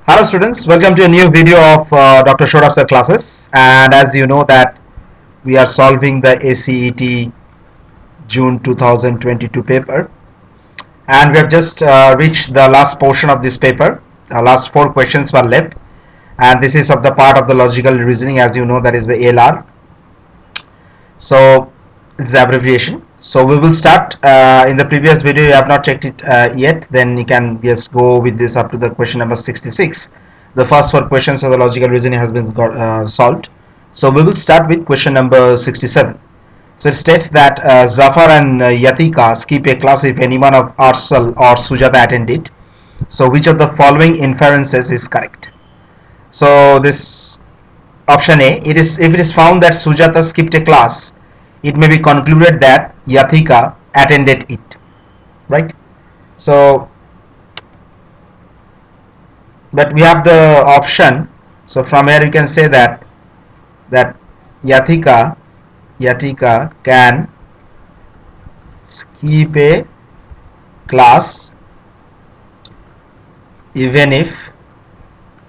Hello students, welcome to a new video of Dr. Shodap's classes, and as you know that we are solving the ACET June 2022 paper, and we have just reached the last portion of this paper. Last 4 questions were left, and this is of the part of the logical reasoning. As you know, that is the ALR. So it's the abbreviation. So we will start. In the previous video you have not checked it yet, then you can just go with this up to the question number 66. The first 4 questions of the logical reasoning has been solved. So we will start with question number 67. So it states that Zafar and Yatika skip a class if anyone of Arsal or Sujata attended. So which of the following inferences is correct? So this option A, if it is found that Sujata skipped a class, it may be concluded that Yathika attended it, right? So, but we have the option. So from here you can say that Yathika can skip a class even if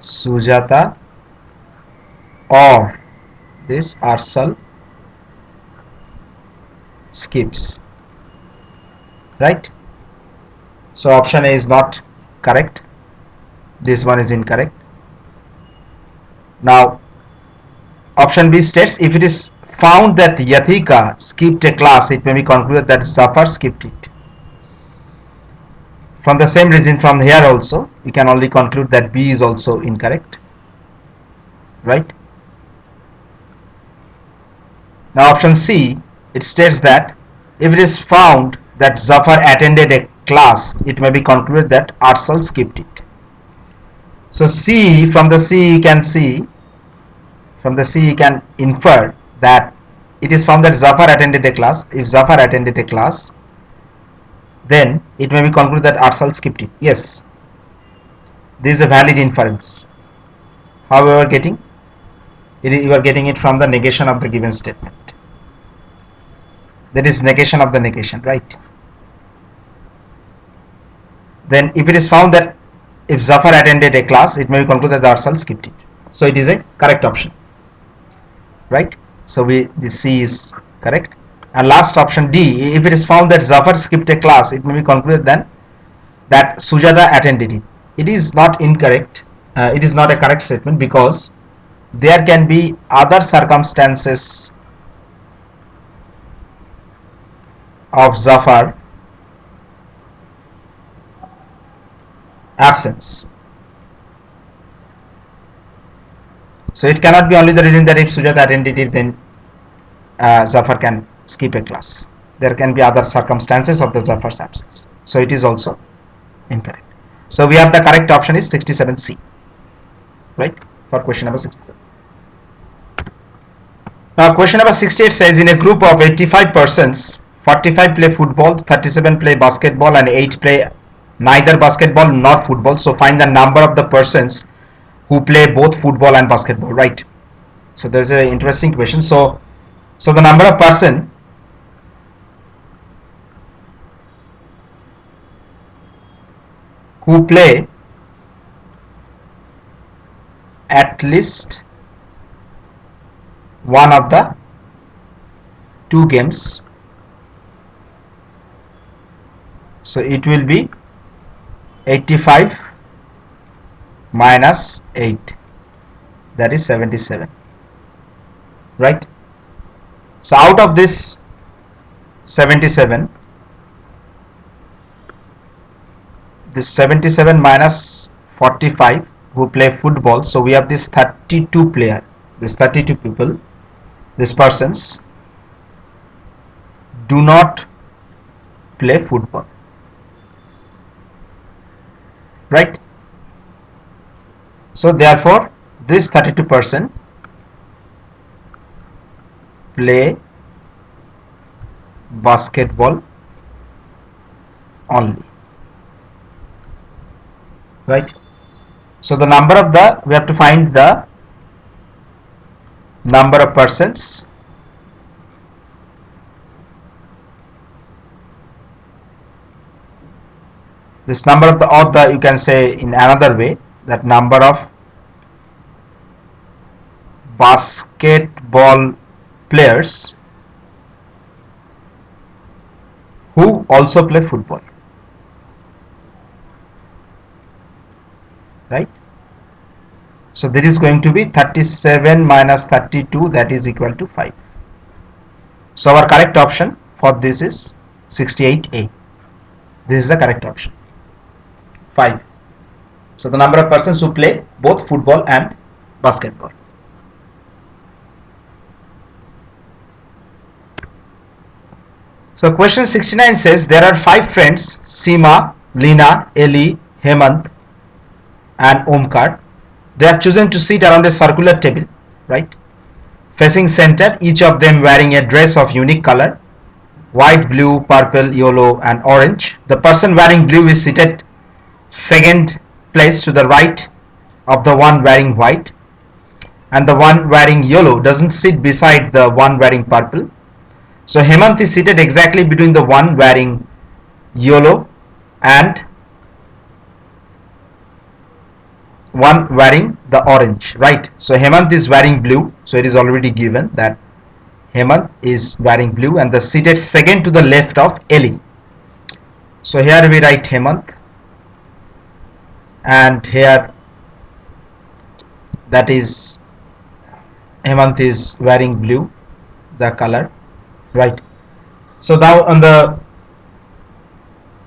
Sujata or this Arsal skips, right? So option A is not correct. This one is incorrect. Now option B states if it is found that Yathika skipped a class, it may be concluded that Zafar skipped it. From the same reason, from here also you can only conclude that B is also incorrect, right? Now option C, it states that if it is found that Zafar attended a class, it may be concluded that Arsal skipped it. So C, from the C you can infer that it is found that Zafar attended a class. If Zafar attended a class, then it may be concluded that Arsal skipped it. Yes, this is a valid inference. However, you are getting it from the negation of the given statement. That is negation of the negation, right? Then if it is found that if Zafar attended a class, it may be concluded that Arsal skipped it. So it is a correct option, right? So the C is correct. And last option D, if it is found that Zafar skipped a class, it may be concluded then that Sujata attended it. It is not incorrect. It is not a correct statement because there can be other circumstances of Zafar absence. So it cannot be only the reason that if Sujata attended it, then Zafar can skip a class. There can be other circumstances of the Zafar's absence. So it is also incorrect. So we have the correct option is 67C, right, for question number 67. Now question number 68 says in a group of 85 persons, 45 play football, 37 play basketball, and 8 play neither basketball nor football. So find the number of the persons who play both football and basketball, right? So there's an interesting question. So the number of person who play at least one of the two games, so it will be 85 minus 8, that is 77, right? So out of this 77, this 77 minus 45 who play football, so we have this 32 player, this 32 people, these persons do not play football, right? So therefore this 32% play basketball only, right? So the number of we have to find the number of persons this number of the you can say in another way, that number of basketball players who also play football, right? So this is going to be 37 minus 32, that is equal to 5. So our correct option for this is 68A. This is the correct option, 5. So the number of persons who play both football and basketball. So question 69 says there are 5 friends, Seema, Leena, Eli, Hemant and Omkar. They have chosen to sit around a circular table, right, facing center, each of them wearing a dress of unique color, white, blue, purple, yellow and orange. The person wearing blue is seated second place to the right of the one wearing white, and the one wearing yellow doesn't sit beside the one wearing purple. So Hemant is seated exactly between the one wearing yellow and one wearing the orange, right? So Hemant is wearing blue, so it is already given that Hemant is wearing blue, and the seated second to the left of Eli. So here we write Hemant, and here that is Hemant is wearing blue, the color, right? So now on the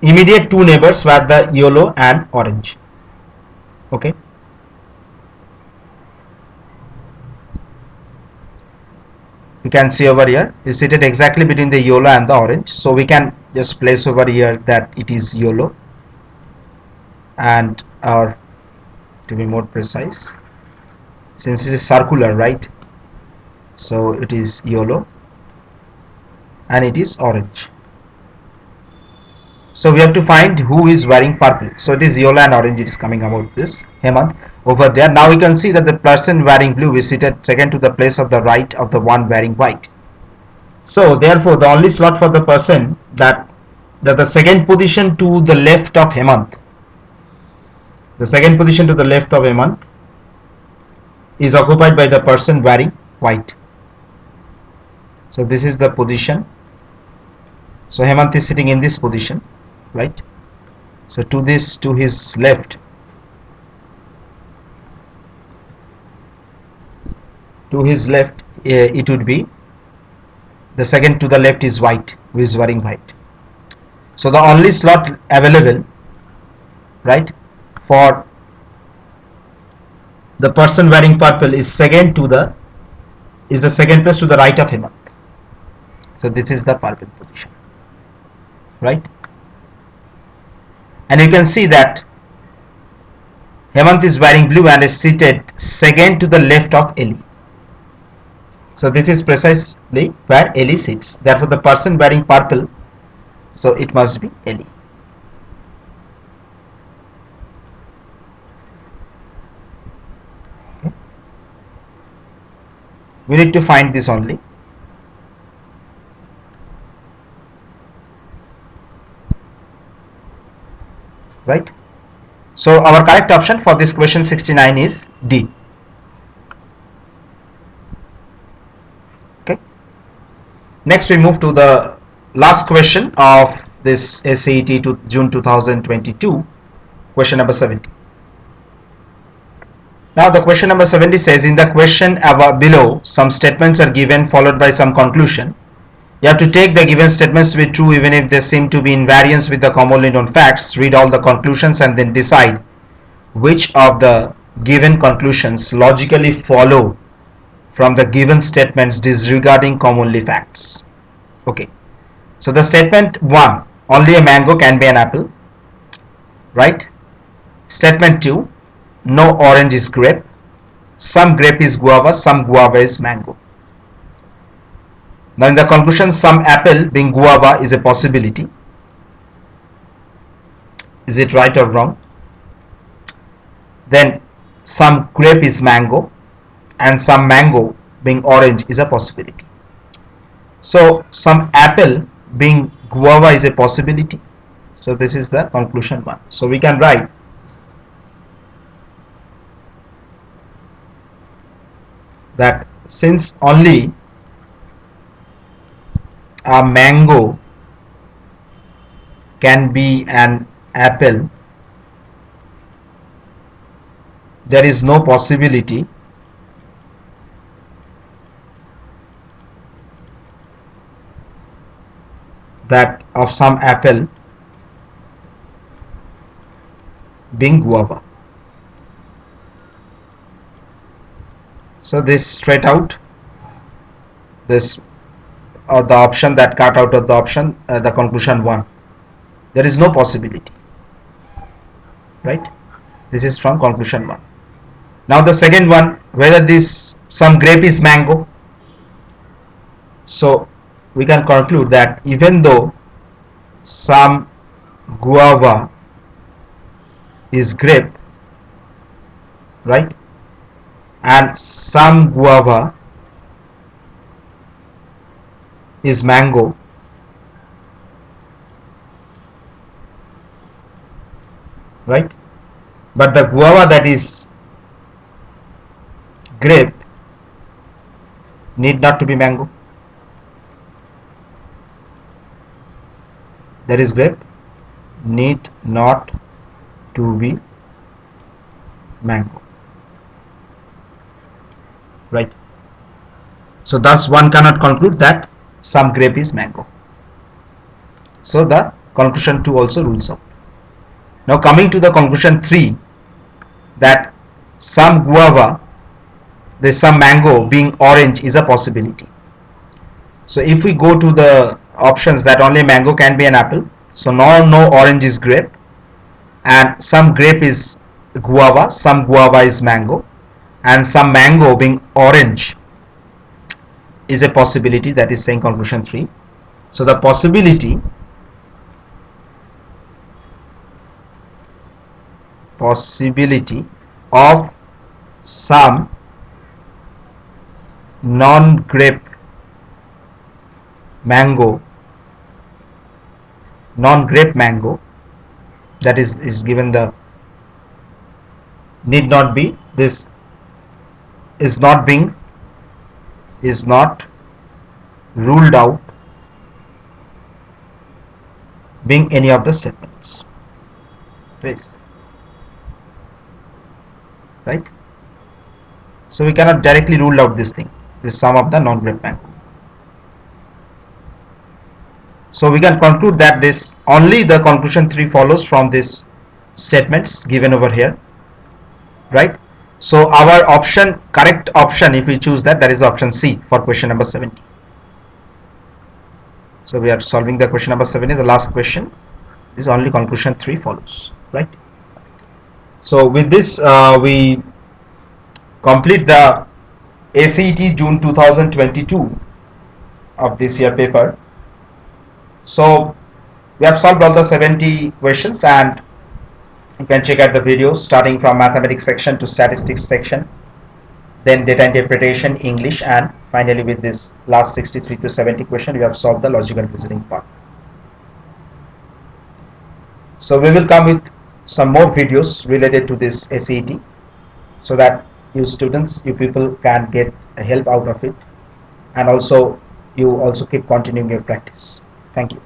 immediate two neighbors were the yellow and orange. Okay. You can see over here is seated exactly between the yellow and the orange. So we can just place over here that it is yellow, and or to be more precise, since it is circular, right? So it is yellow and it is orange. So we have to find who is wearing purple. So it is yellow and orange, it is coming about this Hemant over there. Now we can see that the person wearing blue is seated second to the place of the right of the one wearing white. So therefore the only slot for the person that the second position to the left of Hemant, the second position to the left of Hemant is occupied by the person wearing white. So this is the position. So Hemant is sitting in this position, right? So to his left, it would be the second to the left is white, who is wearing white. So the only slot available, right, for the person wearing purple is the second place to the right of Hemant. So this is the purple position, right? And you can see that Hemant is wearing blue and is seated second to the left of Eli. So this is precisely where Eli sits. Therefore the person wearing purple, so it must be Eli. Okay. We need to find this only. Right? So our correct option for this question 69 is D. Okay. Next we move to the last question of this ACET to June 2022, question number 70. Now the question number 70 says, in the question below, some statements are given followed by some conclusion. You have to take the given statements to be true even if they seem to be in variance with the commonly known facts. Read all the conclusions and then decide which of the given conclusions logically follow from the given statements disregarding commonly facts. Okay. So the statement 1, only a mango can be an apple, right? Statement 2, no orange is grape, some grape is guava, some guava is mango. Now in the conclusion, some apple being guava is a possibility. Is it right or wrong? Then some grape is mango and some mango being orange is a possibility. So some apple being guava is a possibility. So this is the conclusion 1. So we can write that since only a mango can be an apple, there is no possibility that of some apple being guava. So this straight out, this the option that cut out of the option, the conclusion 1, there is no possibility, right? This is from conclusion 1. Now the second one, whether this some grape is mango. So we can conclude that even though some guava is grape, right, and some guava is mango, right, but the guava that is grape need not to be mango. That is grape need not to be mango, right? So thus one cannot conclude that some grape is mango. So the conclusion 2 also rules out. Now coming to the conclusion 3, that some guava, there is some mango being orange is a possibility. So if we go to the options that only mango can be an apple, so no orange is grape, and some grape is guava, some guava is mango, and some mango being orange is a possibility, that is saying conclusion 3. So the possibility of some non-grape mango, that is given the need not be, this is not ruled out being any of the statements, please, right? So we cannot directly rule out this thing, this sum of the non-grape mango. So we can conclude that this only the conclusion 3 follows from this statements given over here, right? So our option, correct option, if we choose that is option C for question number 70. So we are solving the question number 70, the last question. This only conclusion 3 follows, right? So with this we complete the ACET June 2022 of this year paper. So we have solved all the 70 questions, and you can check out the videos starting from mathematics section to statistics section, then data interpretation, English, and finally with this last 63 to 70 question we have solved the logical reasoning part. So we will come with some more videos related to this ACET, so that you students, you people can get help out of it, and also you also keep continuing your practice. Thank you.